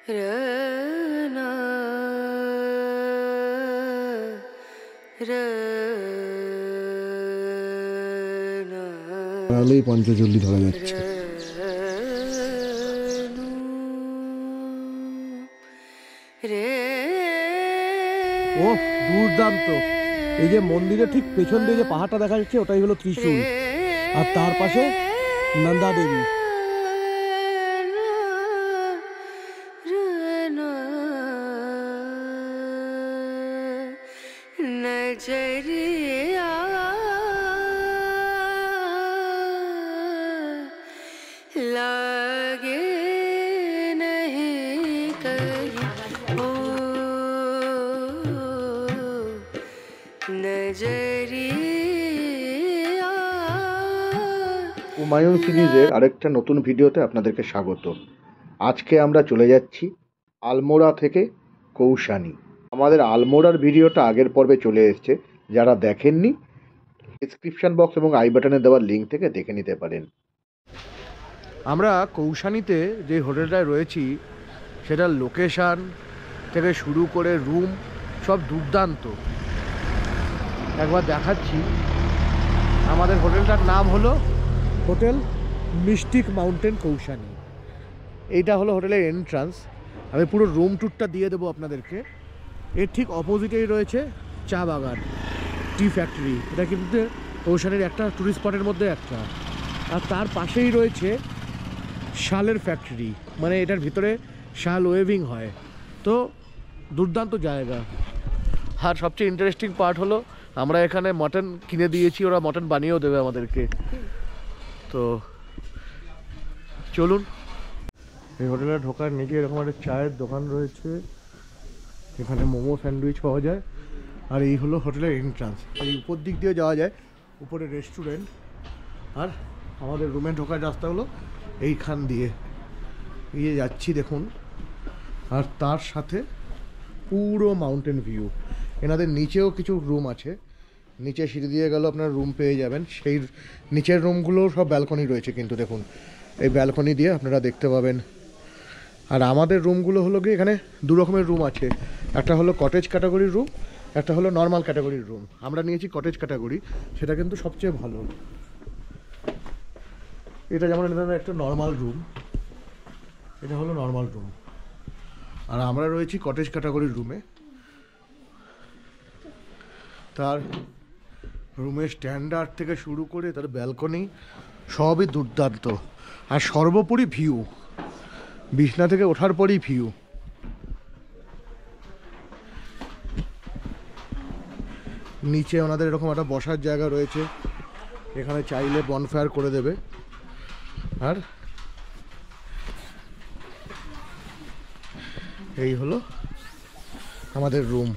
তাহলেই পঞ্চচল্লি ধরা যাচ্ছে। ও দুর্দান্ত! এই যে মন্দিরের ঠিক পেছন দিয়ে যে পাহাড়টা দেখা যাচ্ছে ওটাই হলো ত্রিশূল, আর তার পাশে নন্দা দেবী। হুমায়ুন সিরিজের আরেকটা নতুন ভিডিওতে আপনাদেরকে স্বাগত। আজকে আমরা চলে যাচ্ছি আলমোড়া থেকে কৌশানী। আমাদের আলমোড়ার ভিডিওটা আগের পর্বে চলে এসেছে, যারা দেখেননি ডেসক্রিপশন বক্স এবং আই বাটনে দেওয়া লিঙ্ক থেকে দেখে নিতে পারেন। আমরা কৌশানীতে যে হোটেলটায় রয়েছি সেটার লোকেশান থেকে শুরু করে রুম সব দুর্দান্ত। একবার দেখাচ্ছি। আমাদের হোটেলটার নাম হলো হোটেল মিস্টিক মাউন্টেন কৌশানী। এইটা হলো হোটেলের এন্ট্রান্স। আমি পুরো রুম ট্যুরটা দিয়ে দেবো আপনাদেরকে। এর ঠিক অপোজিটেই রয়েছে চা বাগান, টি ফ্যাক্টরি। এটা কিন্তু কৌশানীর একটা ট্যুরিস্ট স্পটের মধ্যে একটা। আর তার পাশেই রয়েছে শালের ফ্যাক্টরি, মানে এটার ভিতরে শাল ওয়েভিং হয়। তো দুর্দান্ত জায়গা। আর সবচেয়ে ইন্টারেস্টিং পার্ট হলো আমরা এখানে মটন কিনে দিয়েছি, ওরা মটন বানিয়েও দেবে আমাদেরকে। তো চলুন। এই হোটেলে ঢোকার নিচে এরকম একটা চায়ের দোকান রয়েছে, এখানে মোমো স্যান্ডউইচ পাওয়া যায়। আর এই হলো হোটেলের এন্ট্রান্স। এই উপর দিক দিয়ে যাওয়া যায়, উপরে রেস্টুরেন্ট। আর আমাদের রুমে ঢোকার রাস্তা হলো এইখান দিয়ে গিয়ে যাচ্ছি দেখুন। আর তার সাথে পুরো মাউন্টেন ভিউ। এনাদের নিচেও কিছু রুম আছে, নিচে সিঁড়ি দিয়ে গেল আপনার রুম পেয়ে যাবেন। সেই নিচের রুমগুলোও সব ব্যালকনি রয়েছে, কিন্তু দেখুন এই ব্যালকনি দিয়ে আপনারা দেখতে পাবেন। আর আমাদের রুমগুলো হলো গিয়ে এখানে দু রকমের রুম আছে, একটা হলো কটেজ ক্যাটাগরির রুম, একটা হলো নর্মাল ক্যাটাগরির রুম। আমরা নিয়েছি কটেজ ক্যাটাগরি, সেটা কিন্তু সবচেয়ে ভালো। এটা যেমন একটা নর্মাল রুম, এটা হলো নর্মাল রুম। আর আমরা রয়েছি কটেজ ক্যাটাগরির রুমে। তার রুমের স্ট্যান্ডার্ড থেকে শুরু করে তার ব্যালকনি সবই দুর্দান্ত। আর সর্বোপরি ভিউ, বিছনা থেকে ওঠার পরই ভিউ। নিচে ওনাদের এরকম একটা বসার জায়গা রয়েছে, এখানে চাইলে বনফায়ার করে দেবে। আর এই হলো আমাদের রুম।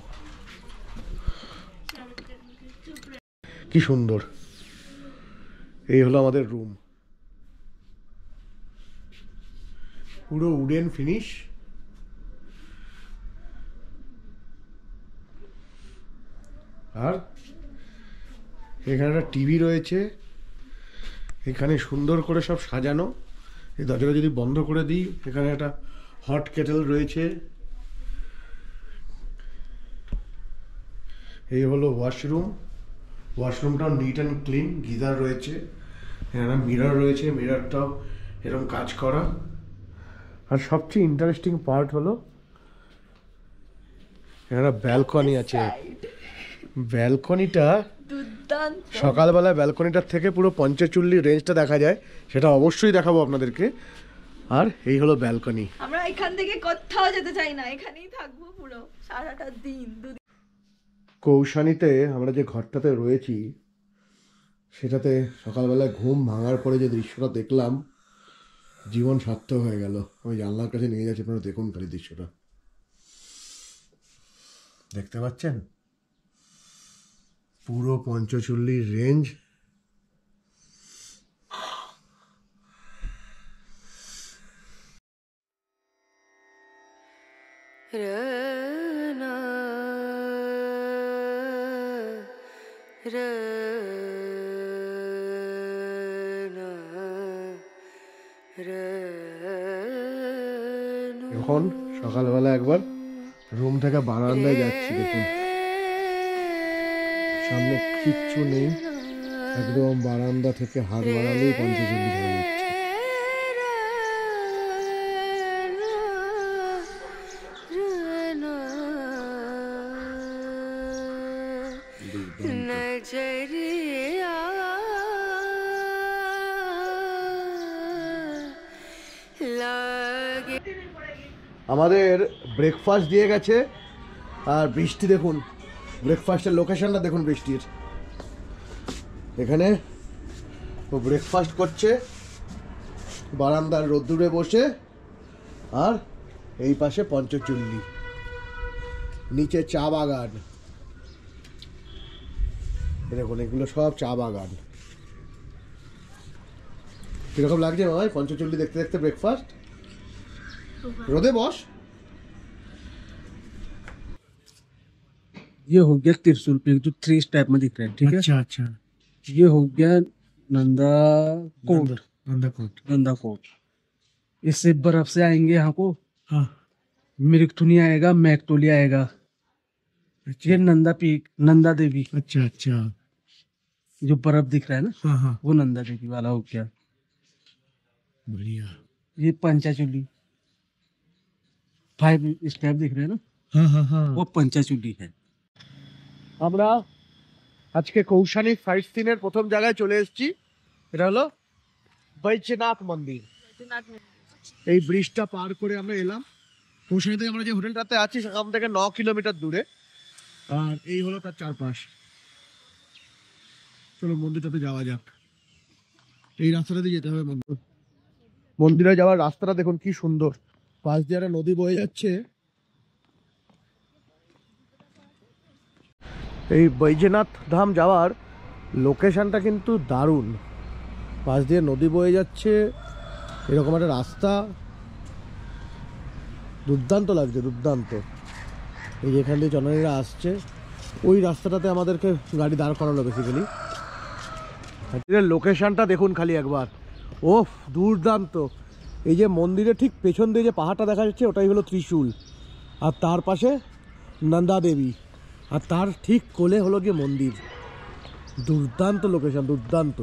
কি সুন্দর! এই হলো আমাদের রুম, পুরো উডেন ফিনিশ। আর এখানে একটা টিভি রয়েছে, এখানে সুন্দর করে সব সাজানো। এই দরজাটা যদি বন্ধ করে দিই, এখানে একটা হট কেটেল রয়েছে। এই হলো ওয়াশরুম। ওয়াশরুমটাও নিট অ্যান্ড ক্লিন, গিজার রয়েছে, এখানে মিরর রয়েছে, মিররটাও এরকম কাজ করা। আর সবচেয়ে ইন্টারেস্টিং পার্ট হলো এখানে ব্যালকনি আছে। ব্যালকনিটা সকালবেলা ব্যালকনিটার থেকে পুরো পঞ্চচল্লি রেঞ্জটা দেখা যায়, সেটা অবশ্যই দেখাবো আপনাদেরকে। আর এই হলো ব্যালকনি। আমরা এখান থেকে কোথাও যেতে চাই না, এখানেই থাকবো পুরো সারাটা দিন। কৌশানীতে আমরা যে ঘরটাতে রয়েছি সেটাতে সকালবেলা ঘুম ভাঙার পরে যে দৃশ্যটা দেখলাম, জীবন সার্থক হয়ে গেল। আমি জানলার কাছে নিয়ে যাচ্ছি, আপনারা দেখুন খালি দৃশ্যটা। দেখতে পাচ্ছেন পুরো পঞ্চচল্লির রেঞ্জ। এখন সকালবেলা একবার রুম থেকে বারান্দায় যাচ্ছি, দেখুন সামনে কিচ্ছু নেই, একদম বারান্দা থেকে হাড় বাড়ালেই পঞ্চচল্লিশ হয়ে যাচ্ছে। আমাদের ব্রেকফাস্ট দিয়ে গেছে, আর বৃষ্টি দেখুন, ব্রেকফাস্টের লোকেশনটা দেখুন বৃষ্টির। এখানে ও ব্রেকফাস্ট করছে বারান্দার রোদ্দুরে বসে, আর এই পাশে পঞ্চচল্লি, নিচে চা বাগান। দেখুন এগুলো সব চা বাগান। কিরকম লাগছে ভাই পঞ্চচল্লি দেখতে দেখতে ব্রেকফাস্ট? रोदे बॉस। ये हो गया त्रिशूल पे जो 3 टाइप में दिख रहा है, ठीक है। अच्छा अच्छा, ये हो गया नंदा कोट। नंदा कोट। इससे बर्फ से आएंगे यहाँ को। हाँ, मिरिकथुनी आएगा, मैकतोली आएगा। ये नंदा पीक, नंदा देवी, अच्छा अच्छा, जो बर्फ दिख रहा है ना, हाँ हाँ, वो नंदा देवी वाला हो गया। बढ़िया। ये पंचाचूली 5 स्टेप दिख रहे हैं ना, हाँ हाँ हाँ। वो पंचाचूली है। আমরা আজকে কৌশানী সাইট সিনের প্রথম জায়গায় চলে এসেছি, এটা হলো বৈদ্যনাথ মন্দির। এই ব্রিজটা পার করে আমরা এলাম। কৌশানী থেকে আমরা যে হোটেলটাতে আছি সেখান থেকে 9 কিলোমিটার দূরে, আর এই হলো তার চারপাশ। চলো মন্দিরটাতে যাওয়া যাক। এই রাস্তাটা দিয়ে যেতে হবে মন্দিরে যাওয়ার রাস্তাটা দেখুন কি সুন্দর, পাশ দিয়ে একটা নদী বয়ে যাচ্ছে। এই বৈদ্যনাথ ধাম যাওয়ার লোকেশনটা কিন্তু দারুণ, পাশ দিয়ে নদী বয়ে যাচ্ছে, এরকম একটা রাস্তা, দুর্দান্ত লাগছে, দুর্দান্ত। এই যেখান দিয়ে জননীরা আসছে ওই রাস্তাটাতে আমাদেরকে গাড়ি দাঁড় করালো বেসিক্যালি। লোকেশনটা দেখুন খালি একবার, ওফ দুর্দান্ত। এই যে মন্দিরের ঠিক পেছন দিয়ে যে পাহাড়টা দেখা যাচ্ছে ওটাই হলো ত্রিশূল, আর তার পাশে নন্দা দেবী, আর তার ঠিক কোলে হলো গিয়ে মন্দির। দুর্দান্ত লোকেশন, দুর্দান্ত।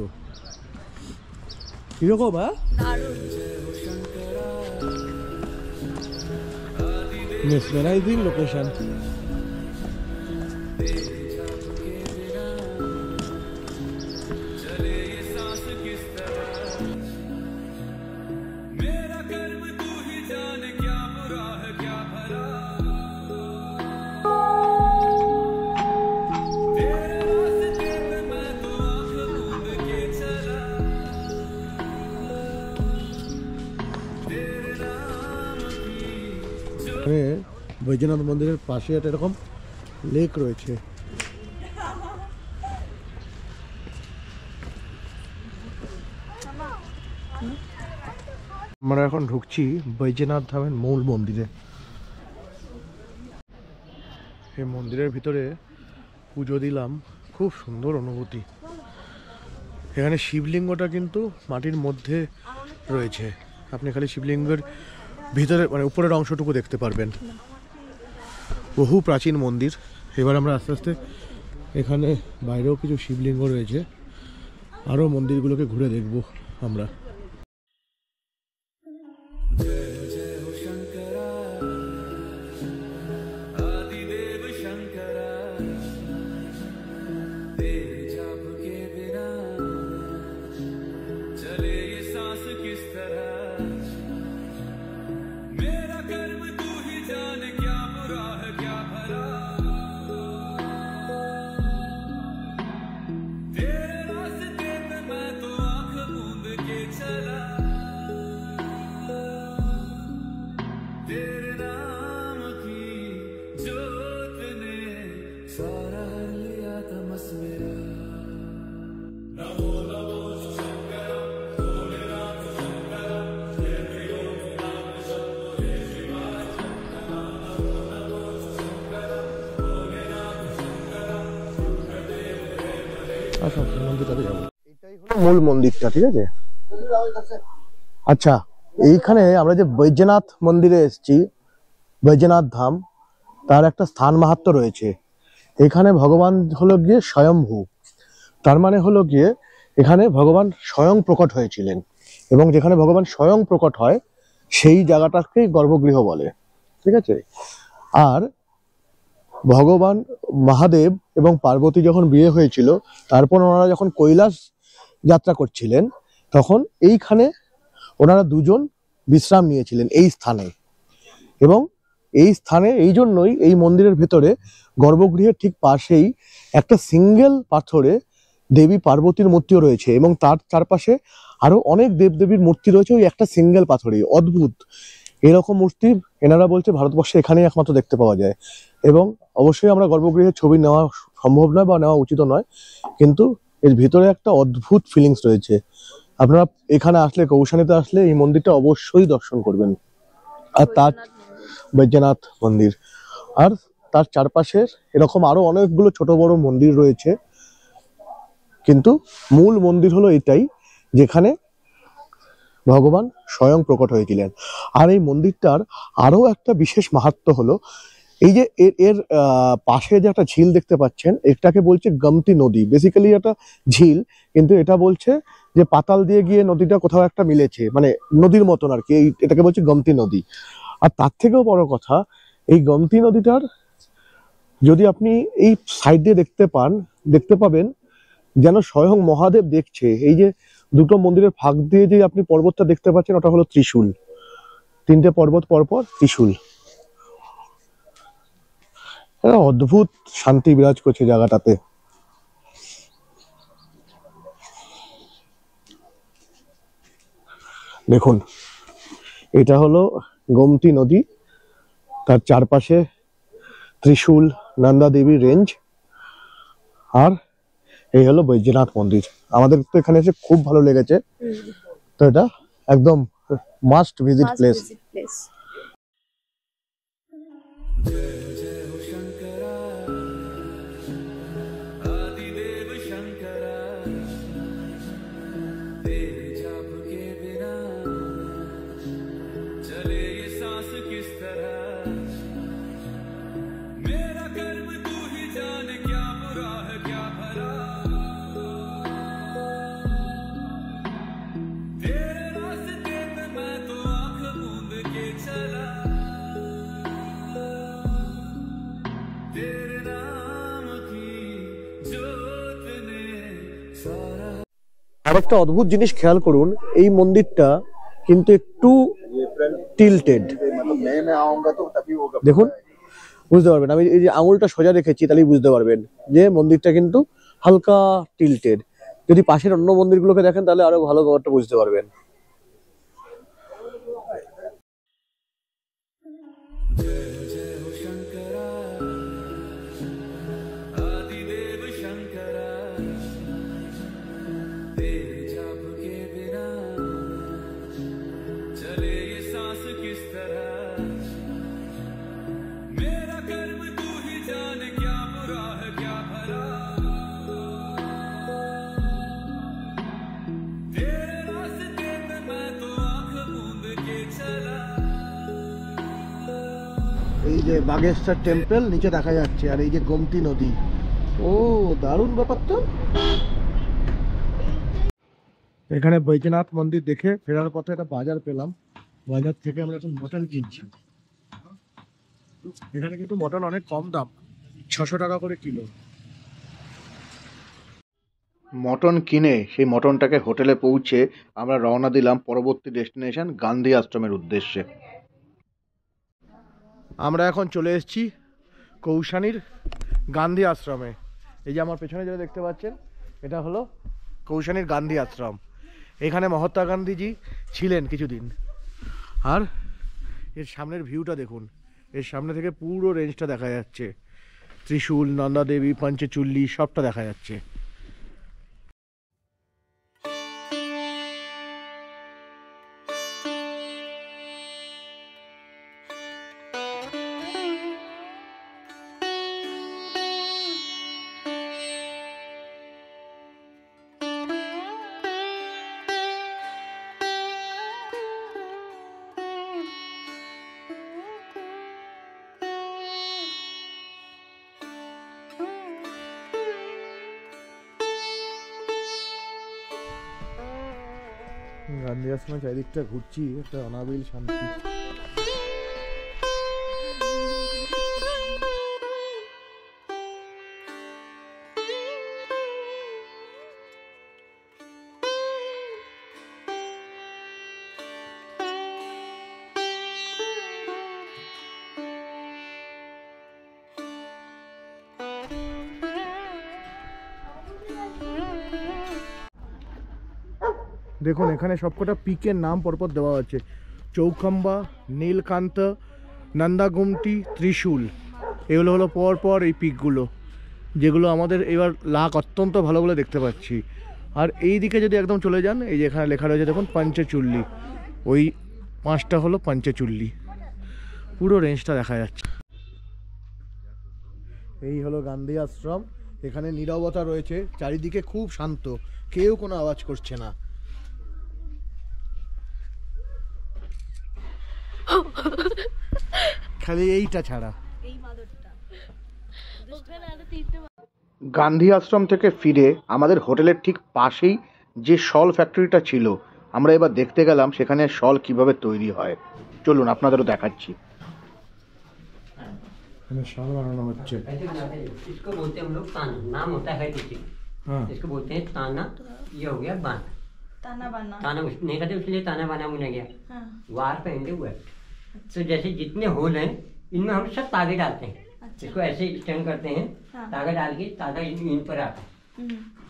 কিরকম হ্যাঁ, মেসমেরাইজিং লোকেশন। বৈদ্যনাথ মন্দিরের পাশে একটা এরকম লেক রয়েছে। আমরা এখন ঢুকছি বৈদ্যনাথ ধামের মূল মন্দিরে। এই মন্দিরের ভিতরে পুজো দিলাম, খুব সুন্দর অনুভূতি। এখানে শিবলিঙ্গটা কিন্তু মাটির মধ্যে রয়েছে, আপনি খালি শিবলিঙ্গের ভিতরে মানে উপরের অংশটুকু দেখতে পারবেন। বহু প্রাচীন মন্দির। এবার আমরা আস্তে আস্তে এখানে বাইরেও কিছু শিবলিঙ্গ রয়েছে, আরও মন্দিরগুলোকে ঘুরে দেখব আমরা। মন্দিরটাতে যাবো, এটাই হলো মূল মন্দিরটা, ঠিক আছে। আচ্ছা এইখানে আমরা যে বৈদ্যনাথ মন্দিরে এসেছি, বৈদ্যনাথ ধাম, তার একটা স্থান মাহাত্ম্য রয়েছে। এখানে ভগবান হলো গিয়ে স্বয়ম্ভূ, তার মানে হলো গিয়ে এখানে ভগবান স্বয়ং প্রকট হয়েছিলেন, এবং যেখানে ভগবান স্বয়ং প্রকট হয় সেই জায়গাটাকেই গর্ভগৃহ বলে। ঠিক আছে। আর ভগবান মহাদেব এবং পার্বতী যখন বিয়ে হয়েছিল, তারপর ওনারা যখন কৈলাস যাত্রা করছিলেন, তখন এইখানে ওনারা দুজন বিশ্রাম নিয়েছিলেন এই স্থানে। এবং এই স্থানে এই জন্যই এই মন্দিরের ভেতরে গর্ভগৃহের ঠিক পাশেই একটা সিঙ্গেল পাথরে দেবী পার্বতীর মূর্তিও রয়েছে, এবং তার চারপাশে আরো অনেক দেবদেবীর মূর্তি রয়েছে ওই একটা সিঙ্গেল পাথরে। অদ্ভুত এরকম মূর্তি এনারা বলছে ভারতবর্ষে এখানেই একমাত্র দেখতে পাওয়া যায়। এবং অবশ্যই আমরা গর্ভগৃহের ছবি নেওয়া সম্ভব নয় বা নেওয়া উচিত নয়, কিন্তু এর ভিতরে একটা অদ্ভুত ফিলিংস রয়েছে। আপনারা এখানে আসলে, কৌশানীতে আসলে এই মন্দিরটা অবশ্যই দর্শন করবেন। আর তার বৈদ্যনাথ মন্দির, আর তার চারপাশে এরকম আরো অনেকগুলো ছোট বড় মন্দির রয়েছে, কিন্তু মূল মন্দির হলো এটাই যেখানে ভগবান স্বয়ং প্রকট হয়েছিলেন। আর এই মন্দিরটার আরো একটা বিশেষ মাহাত্ম্য হলো এই যে এর পাশে যে একটা ঝিল দেখতে পাচ্ছেন, এটাকে বলছে গোমতী নদী। বেসিক্যালি একটা ঝিল, কিন্তু এটা বলছে যে পাতাল দিয়ে গিয়ে নদীটা কোথাও একটা মিলেছে, মানে নদীর মতন আর কি। এটাকে বলছে গোমতী নদী। আর তার থেকেও বড় কথা, এই গোমতী নদীটার যদি আপনি এই সাইড দিয়ে দেখতে পাবেন যেন স্বয়ং মহাদেব দেখছে। এই যে দুটো মন্দিরের ফাঁক দিয়ে যে আপনি পর্বতটা দেখতে পাচ্ছেন, ওটা হলো ত্রিশূল। তিনটে পর্বত পরপর ত্রিশূল। অদ্ভুত শান্তি বিরাজ করছে জায়গাটাতে। দেখুন, এটা হলো গোমতী নদী, তার চারপাশে ত্রিশূল, নন্দা দেবী রেঞ্জ, আর এই হলো বৈদ্যনাথ মন্দির। আমাদের তো এখানে এসে খুব ভালো লেগেছে, তো এটা একদম মাস্ট ভিজিট প্লেস। আরেকটা অদ্ভুত জিনিস খেয়াল করুন, এই মন্দিরটা কিন্তু একটু টিল্টেড। দেখুন, বুঝতে পারবেন, আমি এই যে আঙুলটা সোজা রেখেছি তাহলেই বুঝতে পারবেন যে মন্দিরটা কিন্তু হালকা টিল্টেড। যদি পাশের অন্য মন্দিরগুলোকে দেখেন তাহলে আরো ভালো ব্যাপারটা বুঝতে পারবেন। এই যে বাগেশ্বর টেম্পল নিচে দেখা যাচ্ছে, আর এই যে গোমতী নদী। ও দারুণ ব্যাপার তো। এখানে বৈদ্যনাথ মন্দির দেখে ফেরার পথে একটা বাজার পেলাম, বাজার থেকে আমরা এখন মটন কিনছি। এখানে কিন্তু মটন অনেক কম দাম, 600 টাকা করে কিলো। মটন কিনে সেই মটনটাকে হোটেলে পৌঁছে আমরা রওনা দিলাম পরবর্তী ডেস্টিনেশন গান্ধী আশ্রমের উদ্দেশ্যে। আমরা এখন চলে এসেছি কৌশানীর গান্ধী আশ্রমে। এই যে আমার পেছনে যেটা দেখতে পাচ্ছেন, এটা হলো কৌশানীর গান্ধী আশ্রম। এখানে মহাত্মা গান্ধীজি ছিলেন কিছুদিন। আর এর সামনের ভিউটা দেখুন, এর সামনে থেকে পুরো রেঞ্জটা দেখা যাচ্ছে, ত্রিশূল, নন্দা দেবী, পঞ্চচুল্লি সবটা দেখা যাচ্ছে। গান্ধী আশ্রমে চারিদিকটা ঘুরছি, একটা অনাবিল শান্তি। দেখুন এখানে সবকটা পিকের নাম পরপর দেওয়া আছে, চৌখাম্বা, নীলকান্ত, নন্দাগুমটি, ত্রিশূল। এগুলো হলো পর এই পিকগুলো, যেগুলো আমাদের এবার লাক অত্যন্ত ভালো বলে দেখতে পাচ্ছি। আর এই দিকে যদি একদম চলে যান, এই যে এখানে লেখা রয়েছে দেখুন পঞ্চচুল্লি, ওই 5টা হলো পঞ্চচুল্লি। পুরো রেঞ্জটা দেখা যাচ্ছে। এই হলো গান্ধী আশ্রম। এখানে নীরবতা রয়েছে, চারিদিকে খুব শান্ত, কেউ কোনো আওয়াজ করছে না। খালি এইটা ছাড়া। এই মাদরটা গান্ধী আশ্রম থেকে ফিরে আমাদের হোটেলের ঠিক পাশেই যে শল ফ্যাক্টরিটা ছিল, আমরা এবার দেখতে গেলাম সেখানে শল কিভাবে তৈরি হয়। চলুন আপনাদেরও দেখাচ্ছি। এখানে শাল বানানো হচ্ছে। इसको बोलते हैं हम लोग ताना, नाम होता है किसी, हाँ। इसको बोलते हैं ताना। ये हो गया बाना। ताना बाना। ताना नहीं कहते इसलिए ताना बाना मुना गया, हाँ। वार पहनते हुए। तो जैसे जितने होल हैं इनमें हम सब तागे डालते हैं। अच्छा। इसको ऐसे स्टैंड करते हैं, हाँ। तागा डाल के तागा इन पर आता है।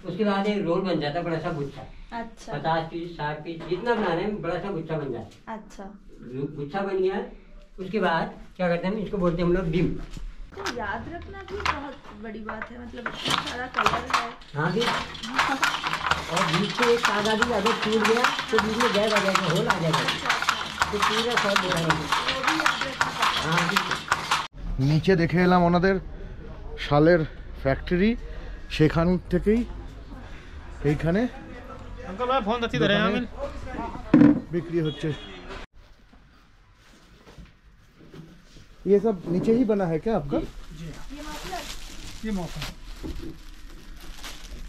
उसके बाद एक रोल बन जाता है, बड़ा सा गुच्छा। अच्छा 50 पीस 60 पीस जितना बनाना है, बड़ा सा गुच्छा बन जाता अच्छा। है। गुच्छा बन गया, उसके बाद क्या करते हैं, इसको बोलते हैं हम लोग डिम। तो याद रखना भी बहुत बड़ी बात है, मतलब इतना सारा कलर है। हाँ जी। और बीच से एक तागा भी अगर टूट गया तो बीच में गैप आ जाएगा, होल आ जाएगा, तो पूरा सब हो जाएगा। वो भी याद रखना पड़ता हाँ जी। নিচে দেখে এলাম ওনাদের শালের ফ্যাক্টরি, সেখান থেকেই এইখানে দোকানে বিক্রি হচ্ছে। ये सब नीचे ही बना है क्या आपका?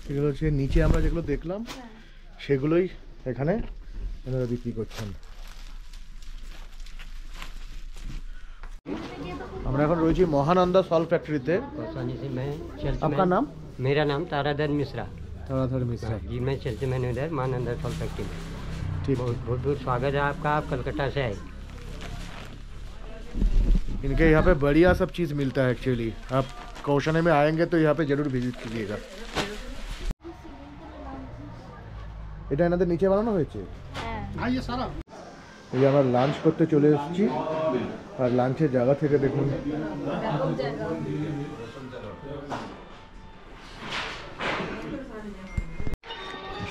এগুলো হচ্ছে নিচে আমরা যেগুলো দেখলাম সেগুলোই এখানে এনারা বিক্রি করছেন। আমরা এখন রয়েছি মহানন্দা সল ফ্যাক্টরিতে। आसानी से मैं सेल्समैन। आपका नाम? मेरा नाम ताराधर मिश्रा। ताराधर मिश्रा। जी मैं सेल्समैन हूँ इधर मानंदा फल फैक्ट्री में। ठीक। बहुत बहुत बहुत स्वागत है आपका, आप कलकत्ता से आए। इनके यहाँ पे बढ़िया सब चीज़ मिलता है एक्चुअली। आप कौशानी में आएंगे तो यहाँ पे जरूर विजिट कीजिएगा। এটা এনাদের নিচে বানানো হয়েছে। এই যে আমরা লাঞ্চ করতে চলে এসেছি, আর লাঞ্চের জায়গা থেকে দেখুন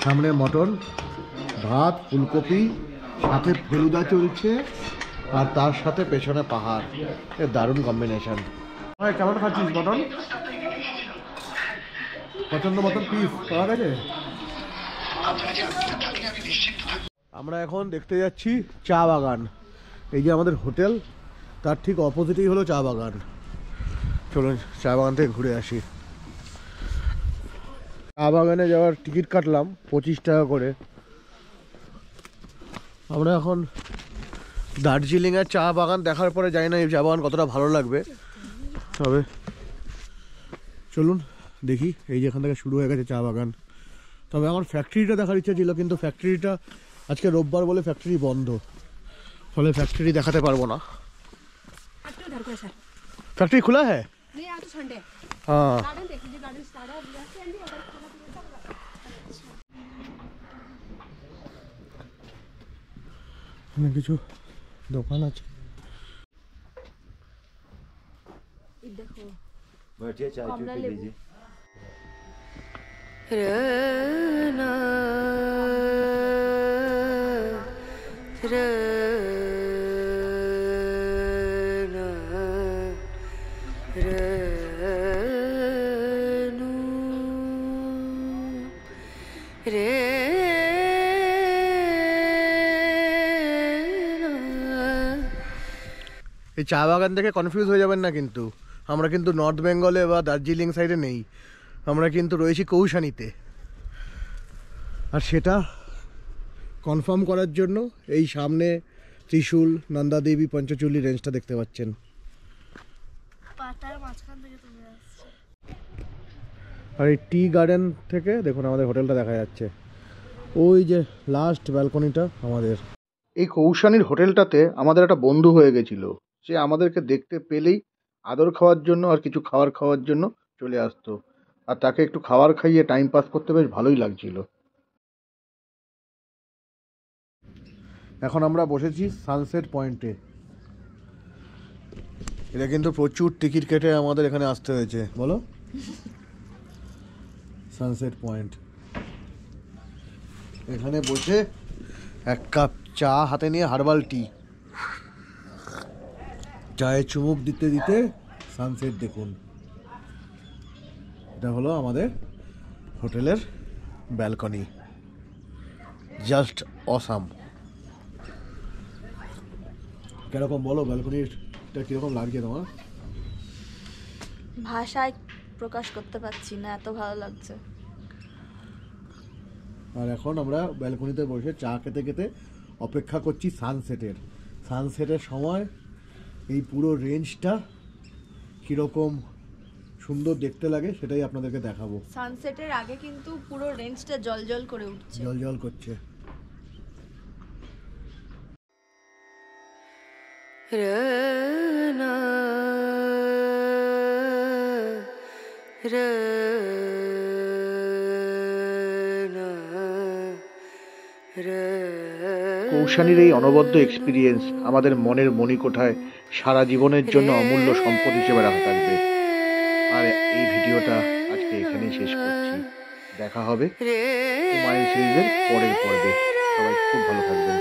সামনে মটন, ভাত, ফুলকপি, সাথে ফেলুদা চলছে, আর তার সাথে পেছনে পাহাড়। এ দারুণ কম্বিনেশন। কেমন খাচ্ছিস মটন? পছন্দ মতন পিস পাওয়া গেছে? আমরা এখন দেখতে যাচ্ছি চা বাগান। এই যে আমাদের হোটেল, তার ঠিক অপোজিটেই হলো চা বাগান। চলুন চা বাগান থেকে ঘুরে আসি। চা বাগানে যাওয়ার টিকিট কাটলাম 25 টাকা করে। আমরা এখন দার্জিলিংয়ের চা বাগান দেখার পরে জানি না এই চা বাগান কতটা ভালো লাগবে, তবে চলুন দেখি। এই যে এখান থেকে শুরু হয়ে গেছে চা বাগান। তবে আমার ফ্যাক্টরিটা দেখার ইচ্ছা ছিল, কিন্তু ফ্যাক্টরিটা আজকে রোববার বলে ফ্যাক্টরি বন্ধ, ফলে ফ্যাক্টরি দেখাতে পারবো না। फैक्ट्री खुला है? नहीं, आज तो संडे है। हाँ। गार्डन देख लीजिए, गार्डन स्टार्ट है এখানে কিছু দোকান আছে। देखो बैठिए चाय चूर कमला पी लेबू। लीजिए। এই চা বাগান থেকে কনফিউজ হয়ে যাবেন না, কিন্তু আমরা কিন্তু নর্থ বেঙ্গলে বা দার্জিলিং সাইডে নেই, আমরা কিন্তু রয়েছি কৌশানিতে। আর সেটা কনফার্ম করার জন্য এই সামনে ত্রিশূল, নন্দা দেবী, পঞ্চচূলি রেঞ্জটা দেখতে পাচ্ছেন। পাতার মাঝখান থেকে তুমি আসছো। আর এই টি গার্ডেন থেকে দেখুন আমাদের হোটেলটা দেখা যাচ্ছে, ওই যে লাস্ট ব্যালকনিটা আমাদের। এই কৌশানীর হোটেলটাতে আমাদের একটা বন্ধু হয়ে গেছিল। সে আমাদেরকে দেখতে পেলেই আদর খাওয়ার জন্য আর কিছু খাওয়ার জন্য চলে আসতো, আর তাকে একটু খাবার খাইয়ে টাইম পাস করতে বেশ ভালোই লাগছিল। এখন আমরা বসেছি সানসেট পয়েন্টে। এটা কিন্তু প্রচুর টিকিট কেটে আমাদের এখানে আসতে হয়েছে, বলো। সানসেট পয়েন্ট, এখানে বসে এক কাপ চা হাতে নিয়ে হার্বাল টি, চায়ে চুমুক দিতে দিতে সানসেট দেখুন। এটা হলো আমাদের হোটেলের ব্যালকনি, জাস্ট অসাম। কিরকম বলো, ব্যালকনিটা কিরকম লাগছে তোমার? ভাষায় প্রকাশ করতে পারছি না, এত ভালো লাগছে। আর এখন আমরা ব্যালকনিতে বসে চা খেতে খেতে অপেক্ষা করছি সানসেটের। সানসেটের সময় এই পুরো রেঞ্জটা কীরকম সুন্দর দেখতে লাগে সেটাই আপনাদেরকে দেখাবো। সানসেটের আগে কিন্তু পুরো রেঞ্জটা জলজল করে উঠছে। জল জল করছে। কৌশানীর এই অনবদ্য এক্সপিরিয়েন্স আমাদের মনের মণিকোঠায় সারা জীবনের জন্য অমূল্য সম্পদ হিসেবে রাখা থাকবে। আর এই ভিডিওটা আজকে এখানেই শেষ করছি। দেখা হবে হুমায়ুন সিরিজের পরের পর্বে। সবাই খুব ভালো থাকবেন।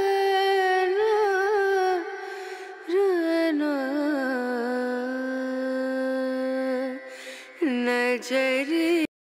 नजर